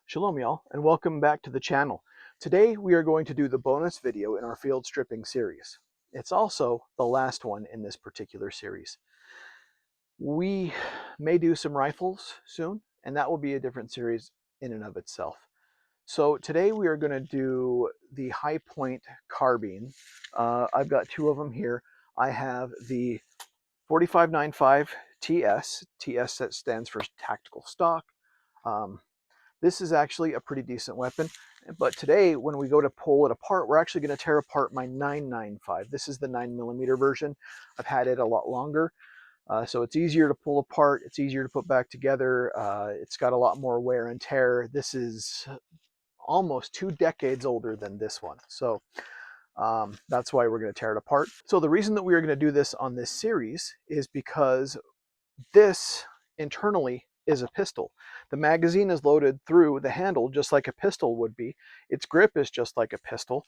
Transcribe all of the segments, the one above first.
Shalom y'all, and welcome back to the channel. Today we are going to do the bonus video in our field stripping series. It's also the last one in this particular series. We may do some rifles soon, and that will be a different series in and of itself. So today we are going to do the high point carbine. I've got two of them here. I have the 4595 TS. TS that stands for tactical stock. This is actually a pretty decent weapon, but today when we go to pull it apart, we're actually going to tear apart my 995. This is the 9mm version. I've had it a lot longer, so it's easier to pull apart. It's easier to put back together. It's got a lot more wear and tear. This is almost 2 decades older than this one, so that's why we're going to tear it apart. So the reason that we are going to do this on this series is because this internally is a pistol. The magazine is loaded through the handle just like a pistol would be. Its grip is just like a pistol.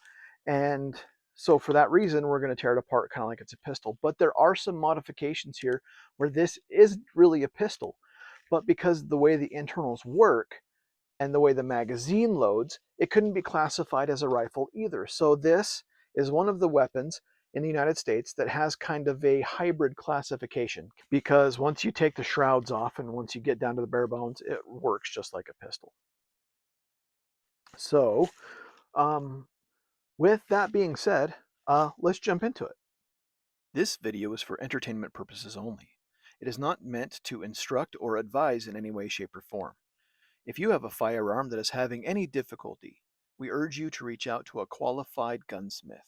And so for that reason, we're going to tear it apart kind of like it's a pistol. But there are some modifications here where this isn't really a pistol. But because the way the internals work and the way the magazine loads, it couldn't be classified as a rifle either. So this is one of the weapons in the United States that has kind of a hybrid classification, because once you take the shrouds off and once you get down to the bare bones, it works just like a pistol. So with that being said, let's jump into it. This video is for entertainment purposes only. It is not meant to instruct or advise in any way, shape, or form. If you have a firearm that is having any difficulty, we urge you to reach out to a qualified gunsmith.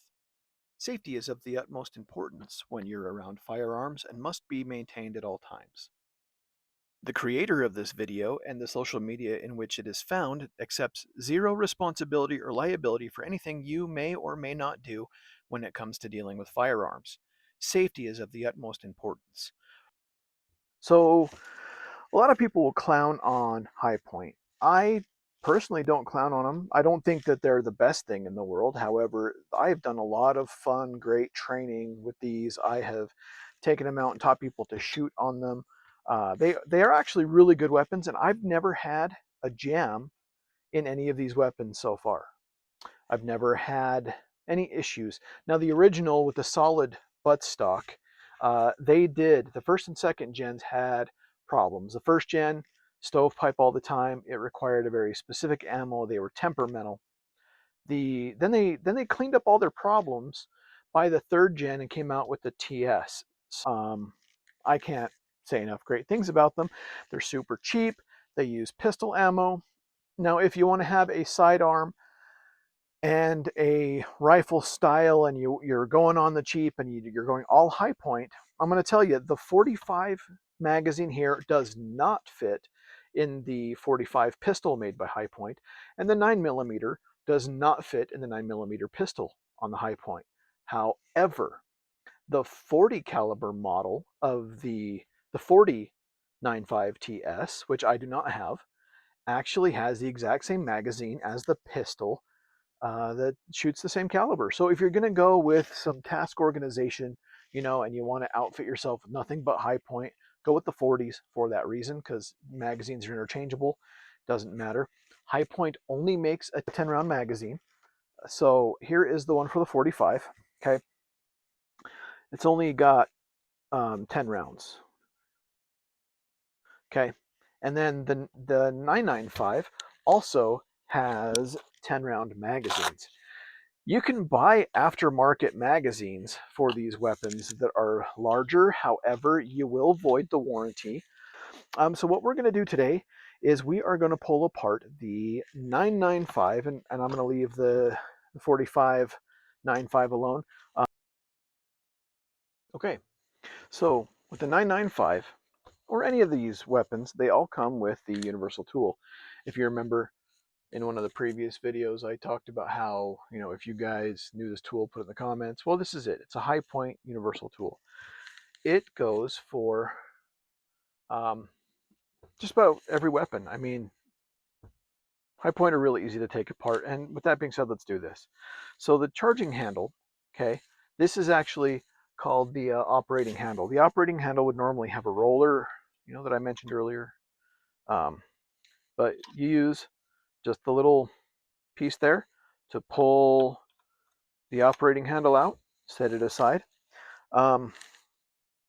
Safety is of the utmost importance when you're around firearms and must be maintained at all times. The creator of this video and the social media in which it is found accepts zero responsibility or liability for anything you may or may not do when it comes to dealing with firearms. Safety is of the utmost importance. So, a lot of people will clown on high point. I personally don't clown on them. I don't think that they're the best thing in the world. However, I've done a lot of fun, great training with these. I have taken them out and taught people to shoot on them. They are actually really good weapons, and I've never had a jam in any of these weapons so far. I've never had any issues. Now, the original with the solid buttstock, the first and second gens had problems. The first gen, stovepipe all the time. It required a very specific ammo. They were temperamental. Then they cleaned up all their problems by the third gen and came out with the TS. I can't say enough great things about them. They're super cheap. They use pistol ammo. Now, if you want to have a sidearm and a rifle style and you're going on the cheap and you're going all high point, I'm going to tell you the 45 magazine here does not fit in the 45 pistol made by High Point, and the 9mm does not fit in the 9mm pistol on the High Point. However, the 40 caliber model of the 4095 TS, which I do not have, actually has the exact same magazine as the pistol that shoots the same caliber. So if you're going to go with some task organization, and you want to outfit yourself with nothing but high point, go with the 40s for that reason, because magazines are interchangeable. Doesn't matter. High point only makes a 10-round magazine. So here is the one for the 45. Okay. It's only got 10 rounds. Okay. And then the 995 also has 10-round magazines. You can buy aftermarket magazines for these weapons that are larger. However, you will void the warranty. So what we're going to do today is we are going to pull apart the 995, and I'm going to leave the 4595 alone. Okay, so with the 995, or any of these weapons, they all come with the universal tool. If you remember, in one of the previous videos, I talked about how, if you guys knew this tool, put it in the comments. Well, this is it. It's a high point universal tool. It goes for just about every weapon. I mean, high point are really easy to take apart. And with that being said, let's do this. So the charging handle, okay, this is actually called the operating handle. The operating handle would normally have a roller, that I mentioned earlier. But you use just the little piece there to pull the operating handle out, set it aside.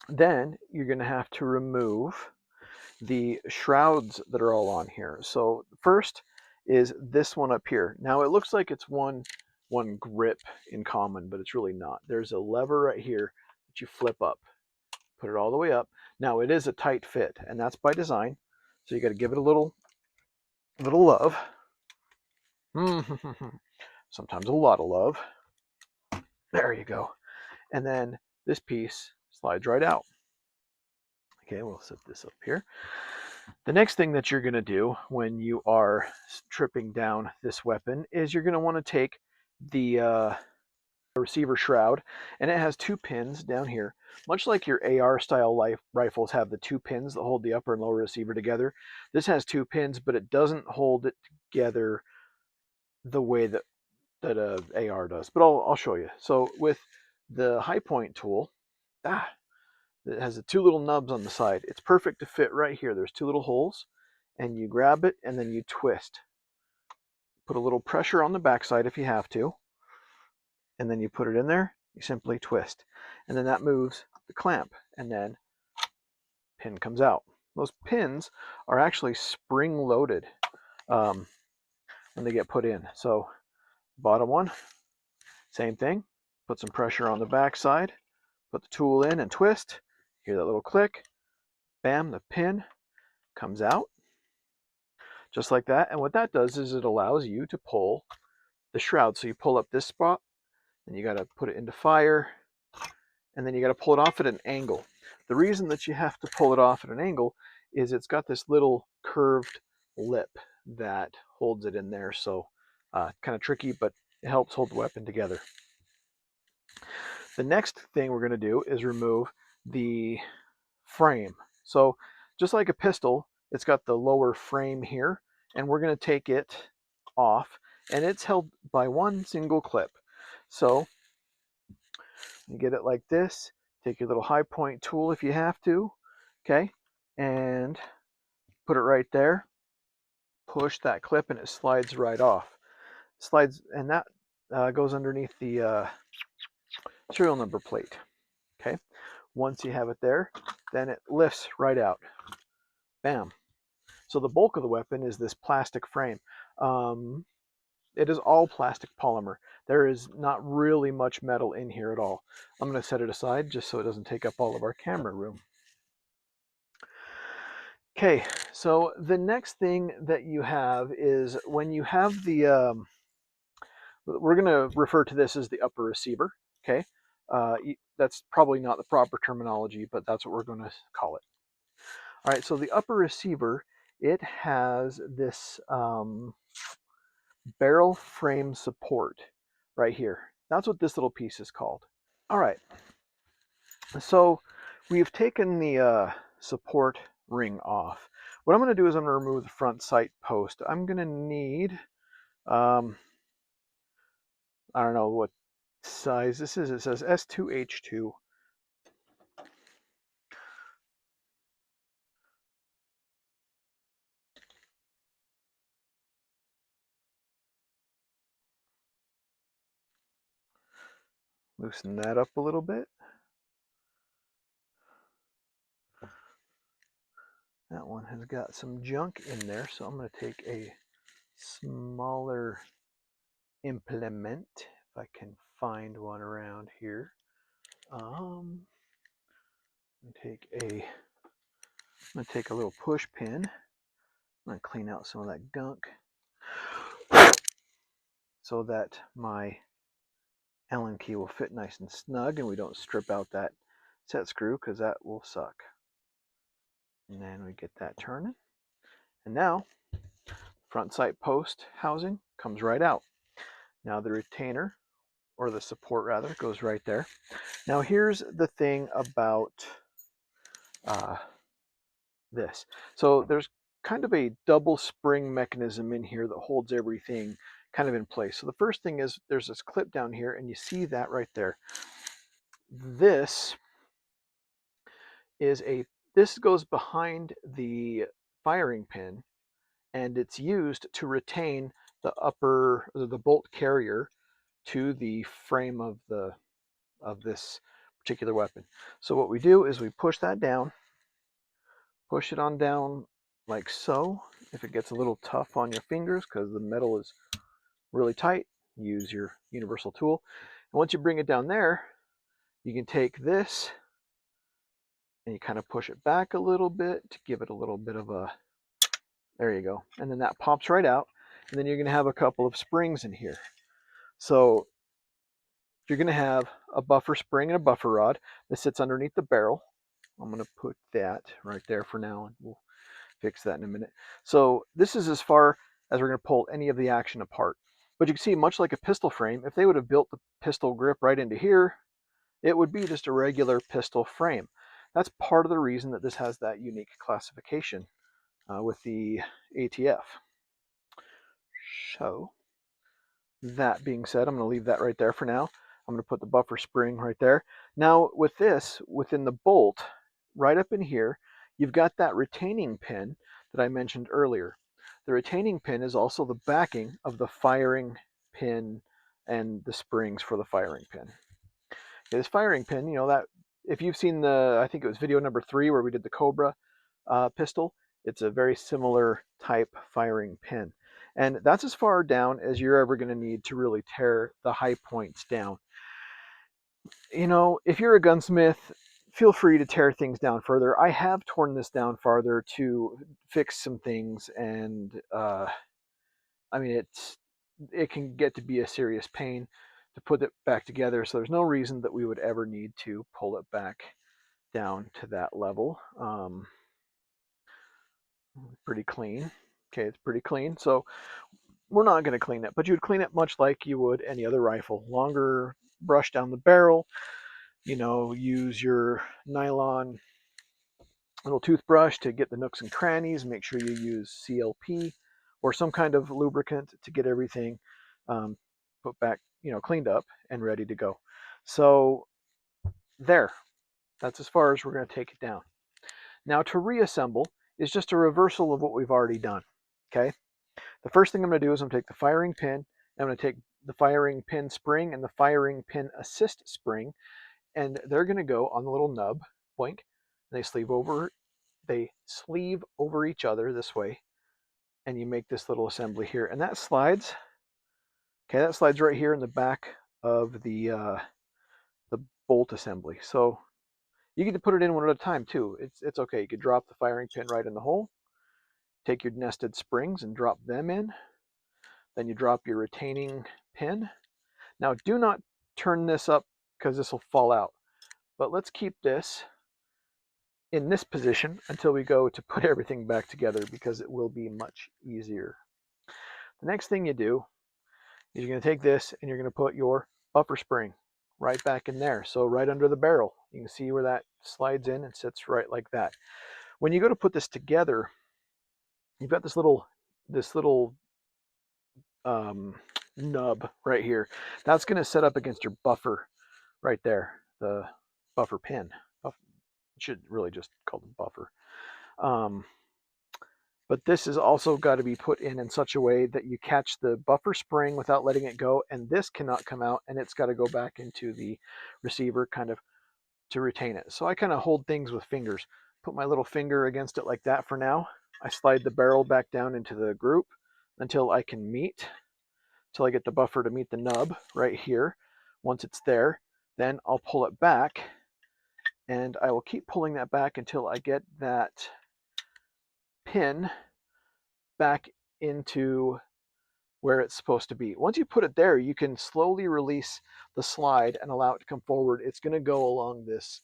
Then you're going to have to remove the shrouds that are all on here. So first is this one up here. Now it looks like it's one grip in common, but it's really not. There's a lever right here that you flip up, put it all the way up. Now it is a tight fit, and that's by design. So you got to give it a little love. Sometimes a lot of love. There you go. And then this piece slides right out. Okay, we'll set this up here. The next thing that you're going to do when you are stripping down this weapon is you're going to want to take the receiver shroud, and it has 2 pins down here. Much like your AR style rifles have the 2 pins that hold the upper and lower receiver together, this has 2 pins, but it doesn't hold it together the way that a AR does. But I'll show you. So with the high point tool, it has the 2 little nubs on the side. It's perfect to fit right here. There's 2 little holes, and you grab it and then you twist. Put a little pressure on the backside if you have to, and then you put it in there. You simply twist, and then that moves the clamp, and then pin comes out. Those pins are actually spring loaded when they get put in. So bottom one, same thing. Put some pressure on the backside, put the tool in and twist. Hear that little click. Bam, the pin comes out just like that. And what that does is it allows you to pull the shroud. So you pull up this spot, and you got to put it into fire, and then you got to pull it off at an angle. The reason that you have to pull it off at an angle is it's got this little curved lip that holds it in there. So kind of tricky, but it helps hold the weapon together. The next thing we're going to do is remove the frame. So just like a pistol, it's got the lower frame here, and we're going to take it off, and it's held by one single clip. So you get it like this. Take your little high point tool if you have to, okay, and put it right there. Push that clip, and it slides right off. Slides, and that goes underneath the serial number plate. Okay, once you have it there, then it lifts right out. Bam. So the bulk of the weapon is this plastic frame. It is all plastic polymer. There is not really much metal in here at all. I'm going to set it aside just so it doesn't take up all of our camera room. Okay, so the next thing that you have is when you have the, we're going to refer to this as the upper receiver. Okay, that's probably not the proper terminology, but that's what we're going to call it. All right, so the upper receiver, it has this barrel frame support right here. That's what this little piece is called. All right, so we've taken the support ring off. What I'm going to do is I'm going to remove the front sight post. I'm going to need, I don't know what size this is. It says S2H2. Loosen that up a little bit. That one has got some junk in there, so I'm going to take a smaller implement, if I can find one around here. I'm going to take a little push pin. I'm going to clean out some of that gunk so that my Allen key will fit nice and snug and we don't strip out that set screw, because that will suck. And then we get that turning. And now, front sight post housing comes right out. Now the retainer, or the support rather, goes right there. Now here's the thing about this. So there's kind of a double spring mechanism in here that holds everything kind of in place. So the first thing is there's this clip down here, and you see that right there. This goes behind the firing pin, and it's used to retain the bolt carrier to the frame of this particular weapon. So what we do is we push that down, push it on down like so. If it gets a little tough on your fingers because the metal is really tight, use your universal tool. And once you bring it down there, you can take this and you kind of push it back a little bit to give it a little bit of a, there you go. And then that pops right out. And then you're going to have a couple of springs in here. So you're going to have a buffer spring and a buffer rod that sits underneath the barrel. I'm going to put that right there for now, and we'll fix that in a minute. So this is as far as we're going to pull any of the action apart. But you can see, much like a pistol frame, if they would have built the pistol grip right into here, it would be just a regular pistol frame. That's part of the reason that this has that unique classification with the ATF. So that being said, I'm going to leave that right there for now. I'm going to put the buffer spring right there. Now with this, within the bolt, right up in here, you've got that retaining pin that I mentioned earlier. The retaining pin is also the backing of the firing pin and the springs for the firing pin. Okay, this firing pin, you know, that if you've seen the, I think it was video number 3 where we did the Cobra pistol, it's a very similar type firing pin. And that's as far down as you're ever going to need to really tear the high points down. You know, if you're a gunsmith, feel free to tear things down further. I have torn this down farther to fix some things, and I mean, it can get to be a serious pain to put it back together. So there's no reason that we would ever need to pull it back down to that level. Pretty clean. Okay, it's pretty clean. So we're not going to clean it, but you would clean it much like you would any other rifle. Longer brush down the barrel, you know, use your nylon little toothbrush to get the nooks and crannies. Make sure you use CLP or some kind of lubricant to get everything put back, you know, cleaned up and ready to go. So there, that's as far as we're going to take it down. Now to reassemble is just a reversal of what we've already done. Okay. The first thing I'm going to do is I'm going to take the firing pin, I'm going to take the firing pin spring and the firing pin assist spring, and they're going to go on the little nub, boink, they sleeve over each other this way, and you make this little assembly here, and that slides. Okay, that slides right here in the back of the bolt assembly. So you get to put it in one at a time too. It's okay. You could drop the firing pin right in the hole, take your nested springs and drop them in. Then you drop your retaining pin. Now do not turn this up because this will fall out. But let's keep this in this position until we go to put everything back together, because it will be much easier. The next thing you do is you're going to take this and you're going to put your buffer spring right back in there. So right under the barrel, you can see where that slides in and sits right like that. When you go to put this together, you've got this little nub right here. That's going to set up against your buffer right there, the buffer pin. It should really just call it buffer. But this has also got to be put in such a way that you catch the buffer spring without letting it go, and this cannot come out, and it's got to go back into the receiver kind of to retain it. So I kind of hold things with fingers. Put my little finger against it like that for now. I slide the barrel back down into the group until I can meet, till I get the buffer to meet the nub right here. Once it's there, then I'll pull it back, and I will keep pulling that back until I get that pin back into where it's supposed to be. Once you put it there, you can slowly release the slide and allow it to come forward. It's going to go along this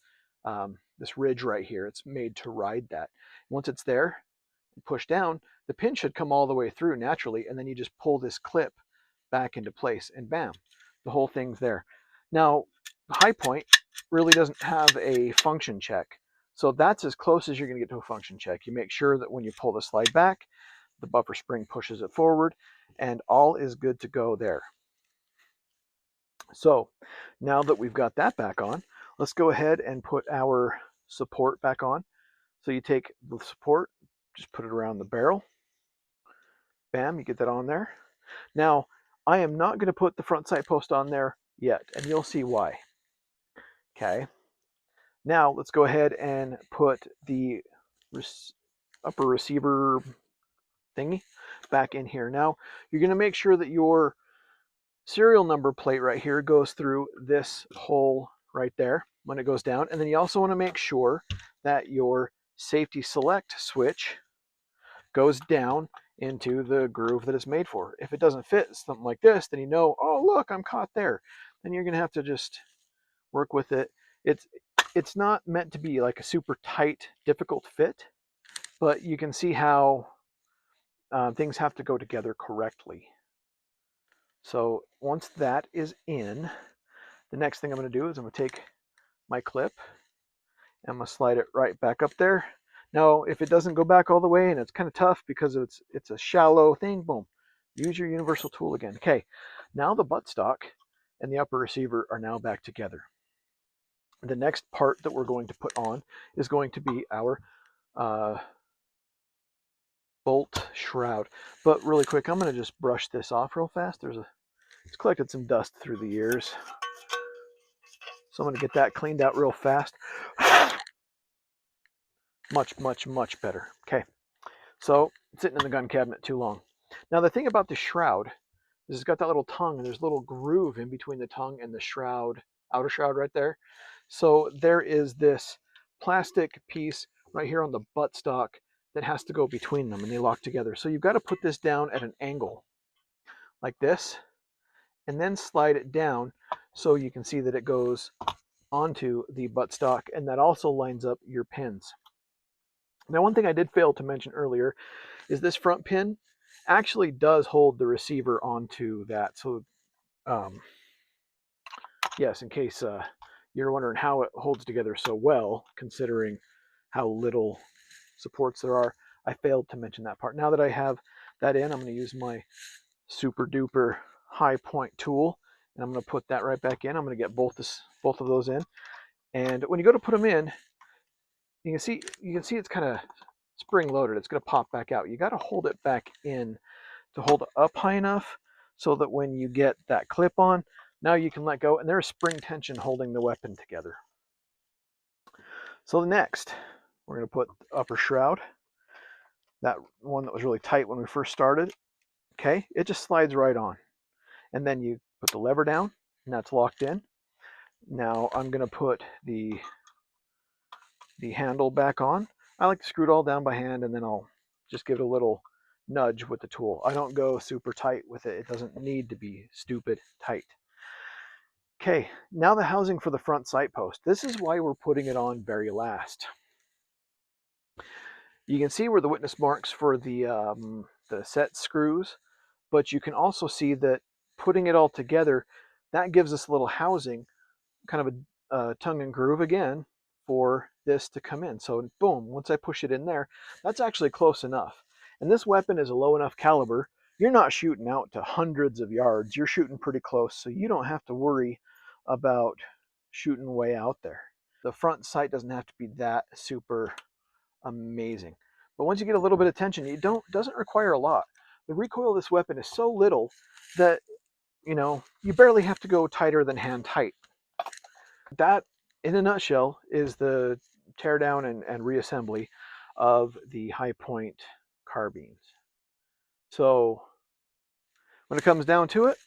this ridge right here. It's made to ride that. Once it's there, push down, the pin should come all the way through naturally, and then you just pull this clip back into place, and bam, the whole thing's there. Now, the high point really doesn't have a function check, so that's as close as you're going to get to a function check. You make sure that when you pull the slide back, the buffer spring pushes it forward, and all is good to go there. So now that we've got that back on, let's go ahead and put our support back on. So you take the support, just put it around the barrel, Bam, you get that on there. Now, I am not going to put the front sight post on there yet, and you'll see why. Okay. Now, let's go ahead and put the upper receiver thingy back in here. Now, you're going to make sure that your serial number plate right here goes through this hole right there when it goes down. And then you also want to make sure that your safety select switch goes down into the groove that it's made for. If it doesn't fit something like this, then you know, oh, look, I'm caught there. Then you're going to have to just work with it. It's not meant to be like a super tight, difficult fit, but you can see how things have to go together correctly. So once that is in, the next thing I'm going to do is I'm going to take my clip and I'm going to slide it right back up there. Now, if it doesn't go back all the way and it's kind of tough because it's a shallow thing, boom, use your universal tool again. Okay, now the buttstock and the upper receiver are now back together. The next part that we're going to put on is going to be our bolt shroud. But really quick, I'm going to just brush this off real fast. It's collected some dust through the years. So I'm going to get that cleaned out real fast. Much, much, much better. Okay, so it's sitting in the gun cabinet too long. Now the thing about the shroud is it's got that little tongue, and there's a little groove in between the tongue and the shroud, outer shroud right there. So there is this plastic piece right here on the buttstock that has to go between them, and they lock together. So you've got to put this down at an angle like this, and then slide it down so you can see that it goes onto the buttstock, and that also lines up your pins. Now, one thing I did fail to mention earlier is this front pin actually does hold the receiver onto that. So, yes, in case you're wondering how it holds together so well, considering how little supports there are, I failed to mention that part. Now that I have that in, I'm going to use my super duper high point tool, and I'm going to put that right back in. I'm going to get both of those in, and when you go to put them in, you can see it's kind of spring loaded. It's going to pop back out. You got to hold it back in to hold it up high enough so that when you get that clip on, now you can let go, and there's spring tension holding the weapon together. So next, we're going to put the upper shroud, that one that was really tight when we first started. Okay, it just slides right on. And then you put the lever down, and that's locked in. Now I'm going to put the handle back on. I like to screw it all down by hand, and then I'll just give it a little nudge with the tool. I don't go super tight with it. It doesn't need to be stupid tight. Okay, now the housing for the front sight post. This is why we're putting it on very last. You can see where the witness marks for the set screws, but you can also see that putting it all together, that gives us a little housing, kind of a tongue and groove again for this to come in. So boom, once I push it in there, that's actually close enough. And this weapon is a low enough caliber. You're not shooting out to hundreds of yards. You're shooting pretty close, so you don't have to worry about shooting way out there. The front sight doesn't have to be that super amazing. But once you get a little bit of tension, doesn't require a lot. The recoil of this weapon is so little that you barely have to go tighter than hand tight. That, in a nutshell, is the teardown and reassembly of the high point carbines. So when it comes down to it,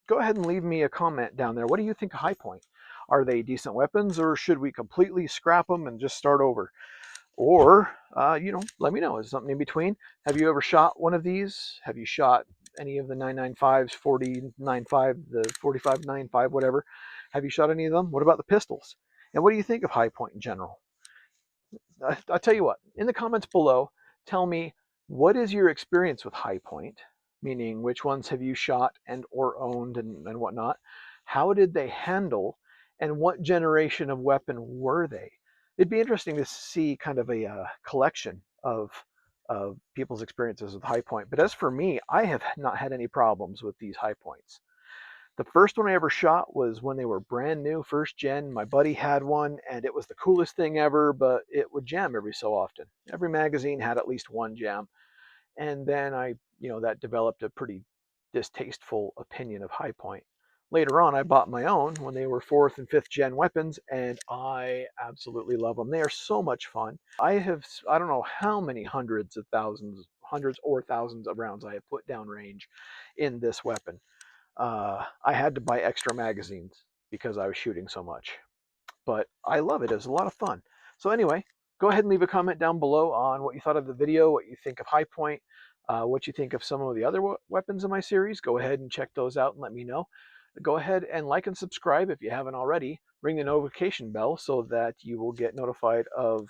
go ahead and leave me a comment down there. What do you think of high point? Are they decent weapons, or should we completely scrap them and just start over? Or, let me know. Is something in between? Have you ever shot one of these? Have you shot any of the 995s, 4095, the 4595, whatever? Have you shot any of them? What about the pistols? And what do you think of high point in general? I'll tell you what, in the comments below, tell me, what is your experience with high point? Meaning, which ones have you shot and or owned and whatnot? How did they handle, and what generation of weapon were they? It'd be interesting to see kind of a collection of people's experiences with high point. But as for me, I have not had any problems with these high points. The first one I ever shot was when they were brand new, first gen. My buddy had one, and it was the coolest thing ever, but it would jam every so often. Every magazine had at least one jam. And then I that developed a pretty distasteful opinion of High Point. Later on, I bought my own when they were 4th and 5th gen weapons, and I absolutely love them. They are so much fun. I don't know how many hundreds or thousands of rounds I have put down range in this weapon. I had to buy extra magazines because I was shooting so much. But I love it. It was a lot of fun. So anyway, go ahead and leave a comment down below on what you thought of the video, what you think of High Point, what you think of some of the other weapons in my series. Go ahead and check those out and let me know. Go ahead and like and subscribe if you haven't already. Ring the notification bell so that you will get notified of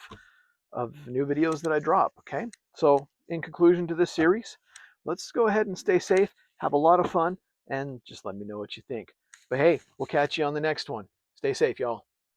new videos that I drop. Okay? So in conclusion to this series, let's go ahead and stay safe, have a lot of fun, and just let me know what you think. But hey, we'll catch you on the next one. Stay safe, y'all.